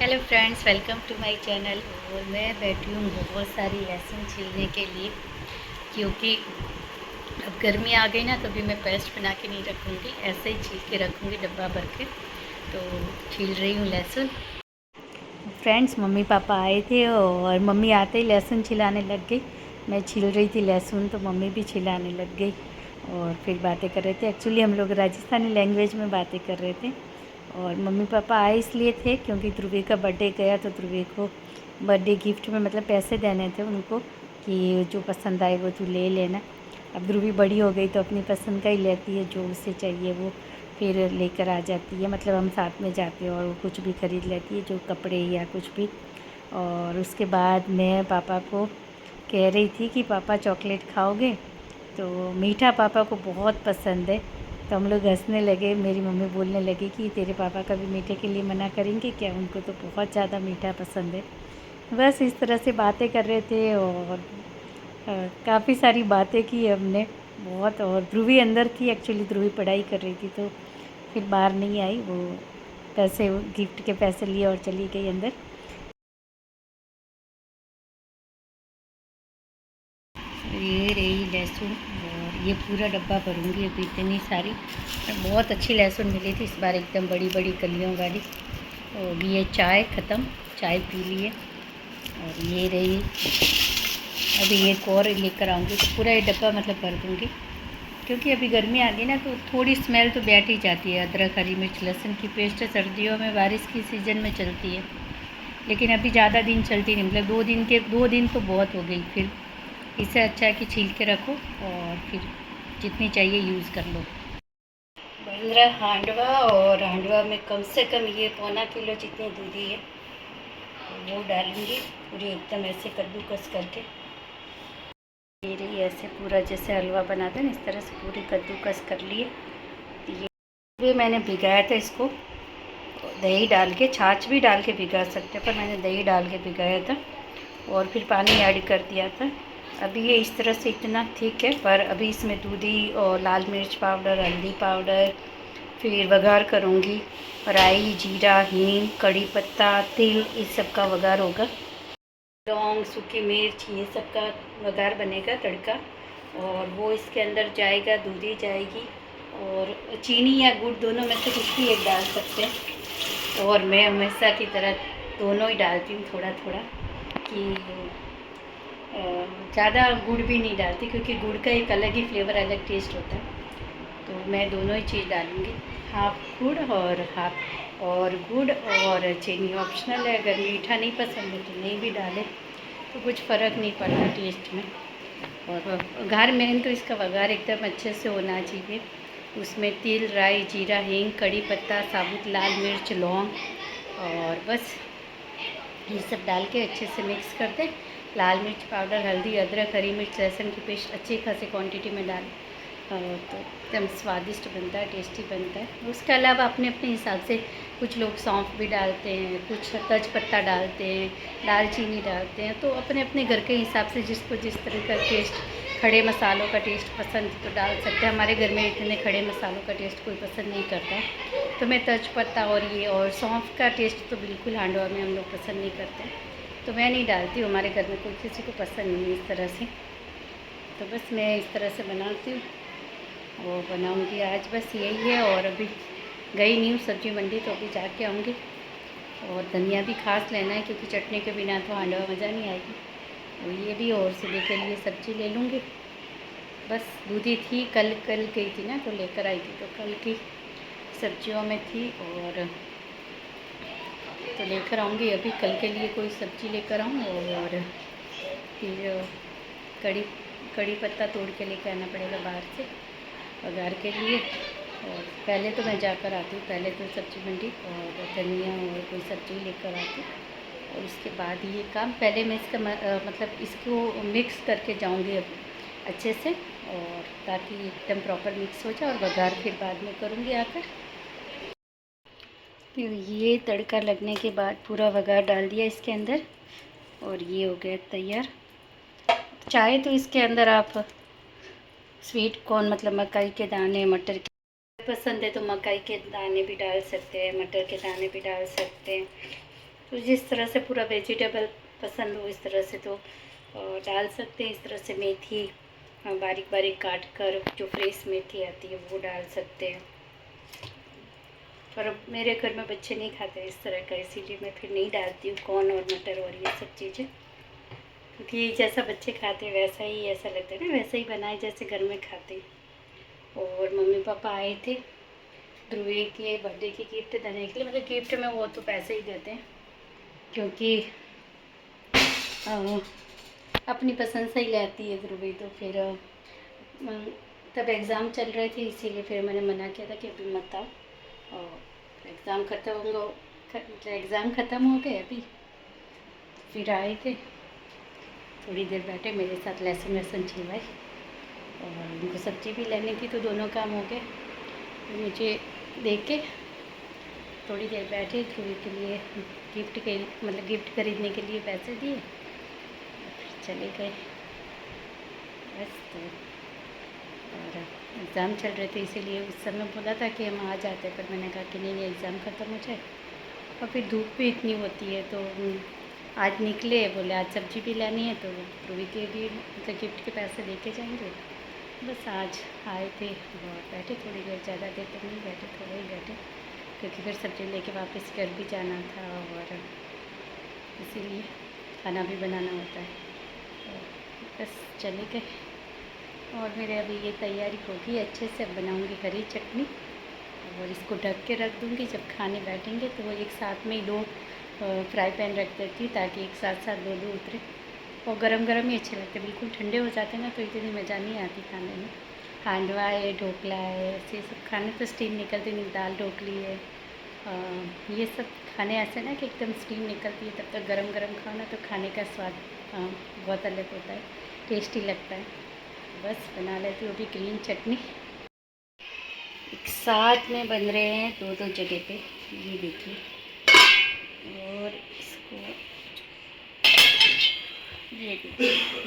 Hello friends, welcome to my channel. और मैं बैठी हूँ बहुत सारी लहसुन छीलने के लिए, क्योंकि अब गर्मी आ गई ना, तो अभी मैं पेस्ट बना के नहीं रखूँगी, ऐसे ही छील के रखूँगी डब्बा भर के। तो छील रही हूँ लहसुन। फ्रेंड्स, मम्मी पापा आए थे और मम्मी आते ही लहसुन छिलाने लग गई। मैं छील रही थी लहसुन तो मम्मी भी छिलाने लग गई और फिर बातें कर रहे थे। एक्चुअली हम लोग राजस्थानी लैंग्वेज में बातें कर रहे थे। और मम्मी पापा आए इसलिए थे क्योंकि ध्रुवी का बर्थडे गया, तो ध्रुवी को बर्थडे गिफ्ट में मतलब पैसे देने थे उनको कि जो पसंद आए वो तू ले लेना। अब ध्रुवी बड़ी हो गई तो अपनी पसंद का ही लेती है, जो उसे चाहिए वो फिर लेकर आ जाती है। मतलब हम साथ में जाते हैं और वो कुछ भी ख़रीद लेती है, जो कपड़े या कुछ भी। और उसके बाद मैं पापा को कह रही थी कि पापा चॉकलेट खाओगे, तो मीठा पापा को बहुत पसंद है। तो हम लोग हंसने लगे। मेरी मम्मी बोलने लगी कि तेरे पापा कभी मीठे के लिए मना करेंगे क्या, उनको तो बहुत ज़्यादा मीठा पसंद है। बस इस तरह से बातें कर रहे थे और काफ़ी सारी बातें की हमने बहुत। और ध्रुवी अंदर थी, एक्चुअली ध्रुवी पढ़ाई कर रही थी, तो फिर बाहर नहीं आई। वो पैसे, गिफ्ट के पैसे लिए और चली गई अंदर। ये रही लहसुन और ये पूरा डब्बा भरूंगी अभी, इतनी सारी। बहुत अच्छी लहसुन मिली थी इस बार, एकदम बड़ी बड़ी कलियों वाली। और ये चाय ख़त्म, चाय पी लिए। और ये रही, अभी एक और लेकर आऊँगी तो पूरा ये डब्बा मतलब भर दूँगी। क्योंकि अभी गर्मी आ गई ना, तो थोड़ी स्मेल तो बैठ ही जाती है। अदरक, हरी मिर्च, लहसुन की पेस्ट सर्दियों में बारिश की सीज़न में चलती है, लेकिन अभी ज़्यादा दिन चलती नहीं। मतलब 2 दिन तो बहुत हो गई। फिर इससे अच्छा है कि छील के रखो और फिर जितनी चाहिए यूज़ कर लो। बन रहा हांडवा, और हांडवा में कम से कम ये पौना किलो जितनी दूधी है वो डालूँगी पूरी, एकदम ऐसे कद्दूकस करके। ये रही ऐसे पूरा जैसे हलवा बनाते हैं ना, इस तरह से पूरी कद्दूकस कर लिए। ये मैंने भिगाया था इसको दही डाल के, छाछ भी डाल के भिगा सकते हैं, पर मैंने दही डाल के भिगाया था और फिर पानी ऐड कर दिया था। अभी ये इस तरह से इतना ठीक है, पर अभी इसमें दूधी और लाल मिर्च पाउडर, हल्दी पाउडर, फिर वघार करूँगी। राई, जीरा, हींग, कड़ी पत्ता, तिल, इस सब का वघार होगा। लौंग, सूखी मिर्च, ये सब का वघार बनेगा, तड़का। और वो इसके अंदर जाएगा, दूधी जाएगी और चीनी या गुड़ दोनों में से कुछ भी एक डाल सकते हैं। और मैं हमेशा की तरह दोनों ही डालती हूँ, थोड़ा थोड़ा, कि ज़्यादा गुड़ भी नहीं डालती, क्योंकि गुड़ का एक अलग ही फ्लेवर, अलग टेस्ट होता है। तो मैं दोनों ही चीज़ डालूँगी, हाफ गुड़ और हाफ, और गुड़ और चीनी ऑप्शनल है। अगर मीठा नहीं पसंद है तो नहीं भी डालें, तो कुछ फ़र्क नहीं पड़ता टेस्ट में। और वघार मेन तो इसका वघार एकदम अच्छे से होना चाहिए। उसमें तिल, राई, जीरा, हींग, कड़ी पत्ता, साबुत लाल मिर्च, लौंग, और बस ये सब डाल के अच्छे से मिक्स कर दें। लाल मिर्च पाउडर, हल्दी, अदरक, हरी मिर्च, लहसुन की पेस्ट अच्छी खासी क्वांटिटी में डाल, तो एकदम स्वादिष्ट बनता है, टेस्टी बनता है। उसके अलावा अपने अपने हिसाब से कुछ लोग सौंफ भी डालते हैं, कुछ तेज पत्ता डालते हैं, दालचीनी डालते हैं। तो अपने अपने घर के हिसाब से जिसको जिस तरह का टेस्ट, खड़े मसालों का टेस्ट पसंद तो डाल सकते हैं। हमारे घर में इतने खड़े मसालों का टेस्ट कोई पसंद नहीं करता, तो मैं तेज पत्ता और ये और सौंफ का टेस्ट तो बिल्कुल हांडवा में हम लोग पसंद नहीं करते, तो मैं नहीं डालती हूँ। हमारे घर में कोई किसी को पसंद नहीं है इस तरह से, तो बस मैं इस तरह से बनाती हूँ। वो बनाऊँगी आज, बस यही है। और अभी गई नहीं हूँ सब्ज़ी मंडी, तो अभी जाके आऊँगी। और धनिया भी खास लेना है, क्योंकि चटनी के बिना तो हांडवा मज़ा नहीं आएगी। तो ये भी और सुबह के लिए सब्ज़ी ले लूँगी। बस दूधी थी, कल कल गई थी ना तो लेकर आई थी, तो कल की सब्जियों में थी, और तो लेकर आऊँगी। अभी कल के लिए कोई सब्ज़ी लेकर आऊँ। और फिर कड़ी कड़ी पत्ता तोड़ के लेकर आना पड़ेगा बाहर से वघार के लिए। और पहले तो मैं जाकर आती हूँ, पहले तो सब्ज़ी मंडी और धनिया और कोई सब्ज़ी लेकर आती हूँ, और उसके बाद ये काम पहले मैं इसका मतलब इसको मिक्स करके जाऊँगी अब अच्छे से, और ताकि एकदम प्रॉपर मिक्स हो जाए। और वघार फिर बाद में करूँगी आकर। फिर ये तड़का लगने के बाद पूरा वघार डाल दिया इसके अंदर, और ये हो गया तैयार। चाहे तो इसके अंदर आप स्वीट कॉर्न, मतलब मकई के दाने, मटर के पसंद है तो मकई के दाने भी डाल सकते हैं, मटर के दाने भी डाल सकते हैं। तो जिस तरह से पूरा वेजिटेबल पसंद हो इस तरह से तो डाल सकते हैं। इस तरह से मेथी बारीक बारीक काट कर, जो फ्रेश मेथी आती है वो डाल सकते हैं। पर मेरे घर में बच्चे नहीं खाते इस तरह का, इसीलिए मैं फिर नहीं डालती हूँ कॉर्न और मटर और ये सब चीज़ें, क्योंकि जैसा बच्चे खाते हैं वैसा ही ऐसा लगता है ना, वैसा ही बनाए जैसे घर में खाते हैं। और मम्मी पापा आए थे ध्रुवी के बर्थडे की गिफ्ट देने के लिए, मतलब गिफ्ट में वो तो पैसे ही देते हैं, क्योंकि अपनी पसंद से ही लेती है ध्रुवी। तो फिर तब एग्ज़ाम चल रहे थे, इसीलिए फिर मैंने मना किया था कि अभी मत आओ, और एग्ज़ाम ख़त्म होंगे, मतलब एग्ज़ाम ख़त्म हो गए अभी। फिर आए थे, थोड़ी देर बैठे मेरे साथ, लहसुन वहसुन छिलवाई और उनको सब्ज़ी भी लेनी थी, तो दोनों काम हो गए। मुझे देख के थोड़ी देर बैठे, ध्रुवी के लिए गिफ्ट के मतलब गिफ्ट खरीदने के लिए पैसे दिए, फिर चले गए बस। तो और एग्ज़ाम चल रहे थे, इसीलिए उस समय बोला था कि हम आ जाते, पर मैंने कहा कि नहीं एग्ज़ाम ख़त्म हो जाए, और फिर धूप भी इतनी होती है। तो आज निकले, बोले आज सब्ज़ी भी लेनी है, तो ध्रुवी के भी मतलब गिफ्ट के पैसे दे के जाएंगे। बस आज आए थे और बैठे थोड़ी देर, ज़्यादा देर तक नहीं बैठे, थोड़ा ही बैठे, क्योंकि फिर सब्ज़ी लेके वापस घर भी जाना था और इसीलिए खाना भी बनाना होता है। तो बस चले गए। और मेरे अभी ये तैयारी होगी अच्छे से, अब बनाऊँगी हरी चटनी और इसको ढक के रख दूँगी। जब खाने बैठेंगे तो वो एक साथ में ही दो फ्राई पैन रख देती हूँ, ताकि एक साथ साथ दो दो उतरे, और गरम गरम ही अच्छे लगते हैं। बिल्कुल ठंडे हो जाते हैं ना तो इतनी मज़ा नहीं आती खाने में। हांडवा है, ढोकला है, ऐसे सब खाने तो स्टीम निकलती नहीं, दाल ढोकली है, ये सब खाने ऐसे ना कि एकदम स्टीम निकलती है, तब तक गरम गरम खाओ ना तो खाने का स्वाद बहुत अलग होता है, टेस्टी लगता है। बस बना लेती हूँ अभी ग्रीन चटनी। एक साथ में बन रहे हैं दो दो जगह पे, ये देखिए। और इसको ये देखिए